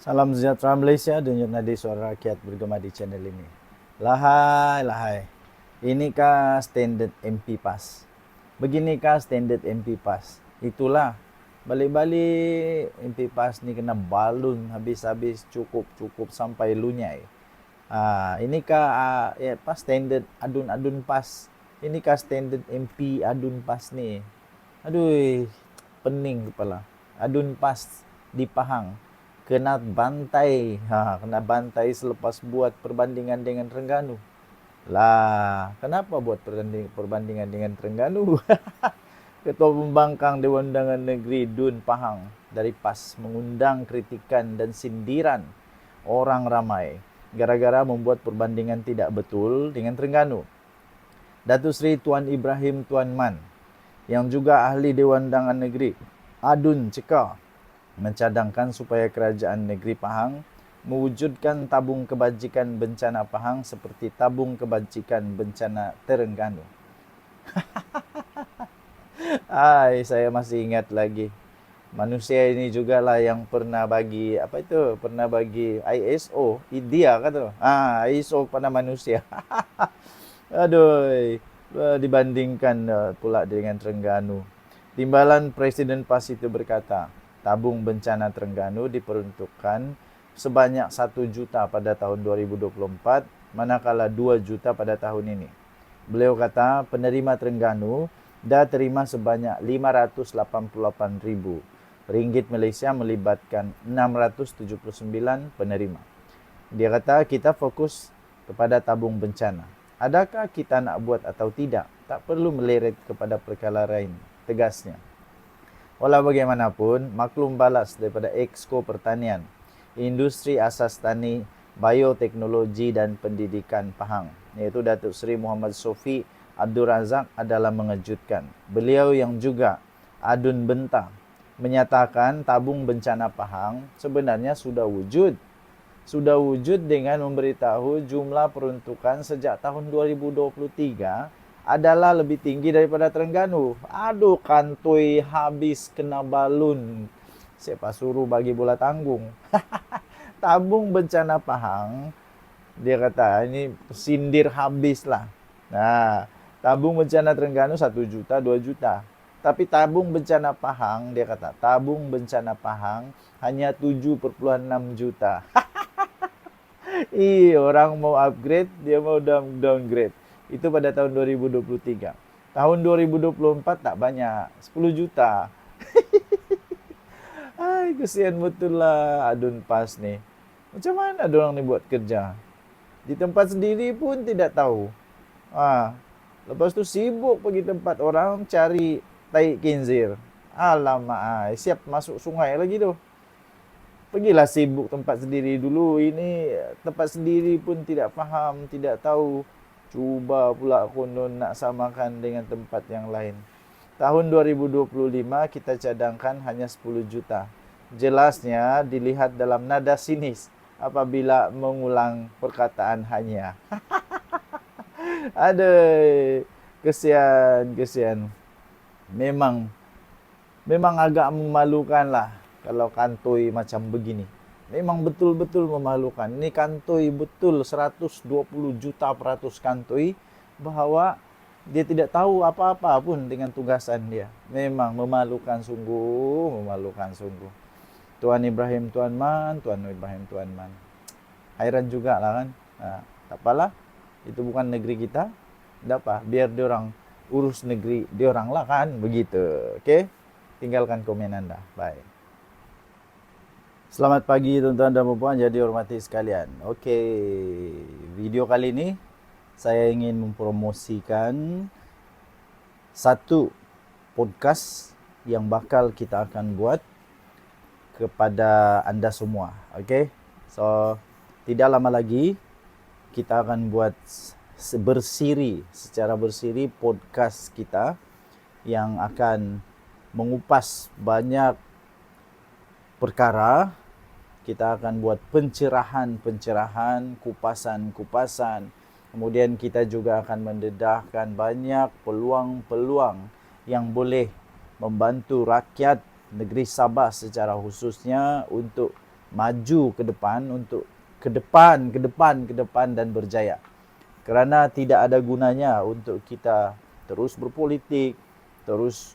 Salam sejahtera Malaysia, denyut nadi suara rakyat bergema di channel ini. Lahai, lahai. Inikah standard MP PAS? Beginikah standard MP PAS? Itulah. Balik-balik MP PAS ni kena balun habis-habis cukup sampai lunyai. Inikah standard adun-adun PAS? Inikah standard MP adun PAS ni? Aduh, pening kepala. Adun PAS di Pahang kena bantai, kena bantai selepas buat perbandingan dengan Terengganu. Lah, kenapa buat perbandingan dengan Terengganu? Ketua Pembangkang Dewan Undangan Negeri Dun Pahang dari PAS mengundang kritikan dan sindiran orang ramai gara-gara membuat perbandingan tidak betul dengan Terengganu. Datuk Seri Tuan Ibrahim Tuan Man yang juga ahli Dewan Undangan Negeri Adun cekal mencadangkan supaya kerajaan negeri Pahang mewujudkan tabung kebajikan bencana Pahang seperti tabung kebajikan bencana Terengganu. Saya masih ingat lagi. Manusia ini jugalah yang pernah bagi pernah bagi ISO, dia kata. ISO kepada manusia. Aduh, dibandingkan pula dengan Terengganu. Timbalan Presiden PAS itu berkata, tabung bencana Terengganu diperuntukkan sebanyak 1 juta pada tahun 2024, manakala 2 juta pada tahun ini. Beliau kata penerima Terengganu dah terima sebanyak 588 ribu ringgit Malaysia melibatkan 679 penerima. Dia kata kita fokus kepada tabung bencana. Adakah kita nak buat atau tidak? Tak perlu meleret kepada perkara lain, tegasnya. Walau bagaimanapun, maklum balas daripada Exco Pertanian, Industri Asas Tani, Bioteknologi dan Pendidikan Pahang, iaitu Datuk Seri Muhammad Sofi Abdul Razak adalah mengejutkan. Beliau yang juga adun bentang menyatakan tabung bencana Pahang sebenarnya sudah wujud. Sudah wujud dengan memberitahu jumlah peruntukan sejak tahun 2023 adalah lebih tinggi daripada Terengganu. Aduh, kantoi habis kena balun. Siapa suruh bagi bola tanggung. Tabung bencana Pahang, dia kata ini sindir habis lah. Nah, tabung bencana Terengganu 1 juta, 2 juta. Tapi tabung bencana Pahang, dia kata, tabung bencana Pahang hanya 7,6 juta. Orang mau upgrade, dia mau downgrade. Itu pada tahun 2023. Tahun 2024 tak banyak, 10 juta. Kesian betul lah adun PAS ni. Macam mana dorang ni buat kerja? Di tempat sendiri pun tidak tahu. Lepas tu sibuk pergi tempat orang cari tai kinzir. Alamak, siap masuk sungai lagi tu. Pergilah sibuk tempat sendiri dulu. Ini tempat sendiri pun tidak faham, tidak tahu. Cuba pula konon nak samakan dengan tempat yang lain. Tahun 2025 kita cadangkan hanya 10 juta. Jelasnya dilihat dalam nada sinis apabila mengulang perkataan hanya. Aduh, kesian. Memang agak memalukan lah kalau kantoi macam begini. Memang betul-betul memalukan. Ini kantoi betul 120 juta peratus kantoi bahawa dia tidak tahu apa-apa pun dengan tugasan dia. Memang memalukan sungguh, memalukan sungguh. Tuan Ibrahim Tuan Man. Hairan juga lah kan. Tak apalah, itu bukan negeri kita. Tak apa, biar diorang urus negeri diorang lah kan. Begitu, okay? Tinggalkan komen anda. Bye. Selamat pagi tuan-tuan dan puan yang dihormati sekalian. Okey, video kali ini saya ingin mempromosikan satu podcast yang bakal kita akan buat kepada anda semua. Okey. So, tidak lama lagi kita akan buat secara bersiri podcast kita yang akan mengupas banyak perkara. Kita akan buat pencerahan, kupasan. Kemudian kita juga akan mendedahkan banyak peluang-peluang yang boleh membantu rakyat negeri Sabah secara khususnya untuk maju ke depan, untuk ke depan dan berjaya. Kerana tidak ada gunanya untuk kita terus berpolitik, terus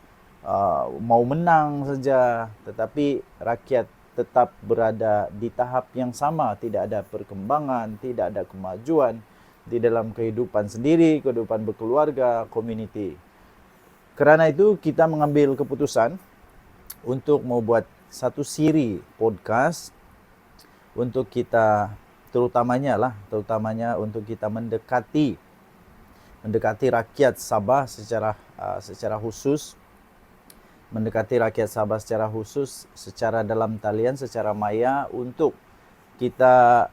mau menang saja, tetapi rakyat tetap berada di tahap yang sama, tidak ada perkembangan, tidak ada kemajuan di dalam kehidupan sendiri, kehidupan berkeluarga, community. Kerana itu kita mengambil keputusan untuk membuat satu siri podcast untuk kita terutamanya untuk kita mendekati rakyat Sabah secara khusus, secara dalam talian, secara maya, untuk kita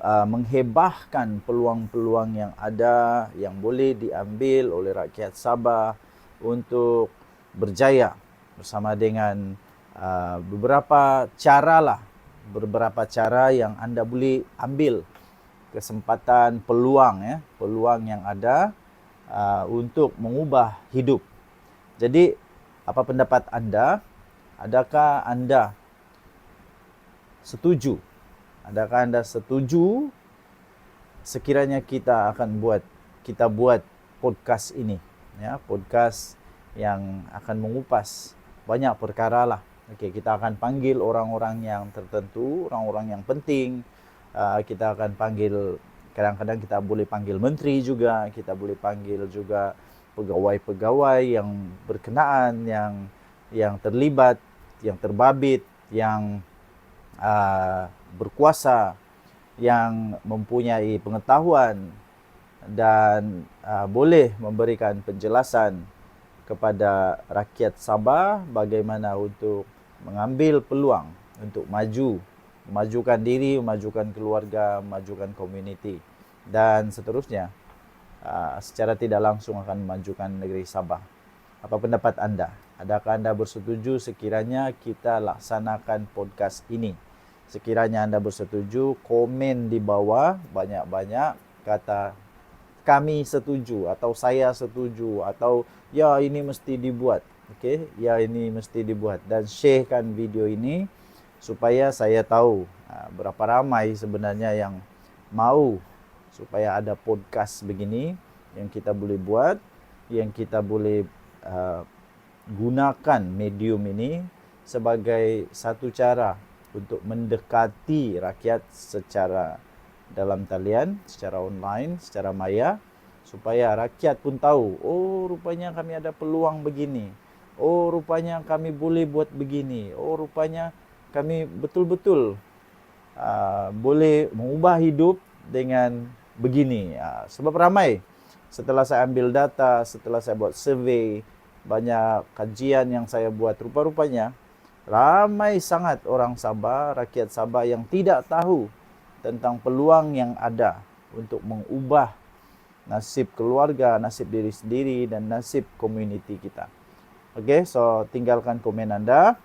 menghebahkan peluang-peluang yang ada, yang boleh diambil oleh rakyat Sabah untuk berjaya bersama dengan beberapa cara yang anda boleh ambil kesempatan, peluang yang ada untuk mengubah hidup. Jadi, apa pendapat anda? Adakah anda setuju? Sekiranya kita buat podcast ini, ya, podcast yang akan mengupas banyak perkara lah. Okey, kita akan panggil orang-orang yang tertentu, orang-orang yang penting. Kita akan panggil, kadang-kadang kita boleh panggil menteri juga, kita boleh panggil juga pegawai-pegawai yang berkenaan, yang terlibat, yang terbabit, yang berkuasa, yang mempunyai pengetahuan dan boleh memberikan penjelasan kepada rakyat Sabah bagaimana untuk mengambil peluang untuk memajukan diri, memajukan keluarga, memajukan komuniti, dan seterusnya. Secara tidak langsung akan memajukan negeri Sabah. Apa pendapat anda? Adakah anda bersetuju sekiranya kita laksanakan podcast ini? Sekiranya anda bersetuju, komen di bawah banyak-banyak, kata kami setuju, atau saya setuju, atau ya ini mesti dibuat. Okey, ya ini mesti dibuat, dan sharekan video ini supaya saya tahu berapa ramai sebenarnya yang mau supaya ada podcast begini yang kita boleh buat, yang kita boleh gunakan medium ini sebagai satu cara untuk mendekati rakyat secara dalam talian, secara online, secara maya, supaya rakyat pun tahu, oh rupanya kami ada peluang begini, oh rupanya kami boleh buat begini, oh rupanya kami betul-betul boleh mengubah hidup dengan begini. Sebab ramai, setelah saya ambil data, setelah saya buat survei, banyak kajian yang saya buat, rupa-rupanya ramai sangat orang Sabah, rakyat Sabah yang tidak tahu tentang peluang yang ada untuk mengubah nasib keluarga, nasib diri sendiri, dan nasib komuniti kita. Okey, so tinggalkan komen anda,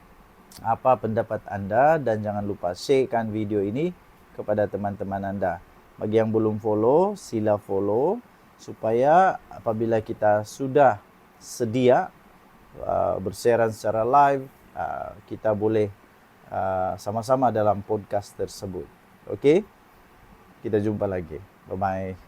apa pendapat anda, dan jangan lupa sharekan video ini kepada teman-teman anda. Bagi yang belum follow, sila follow supaya apabila kita sudah sedia bersiaran secara live, kita boleh sama-sama dalam podcast tersebut. Okey? Kita jumpa lagi. Bye-bye.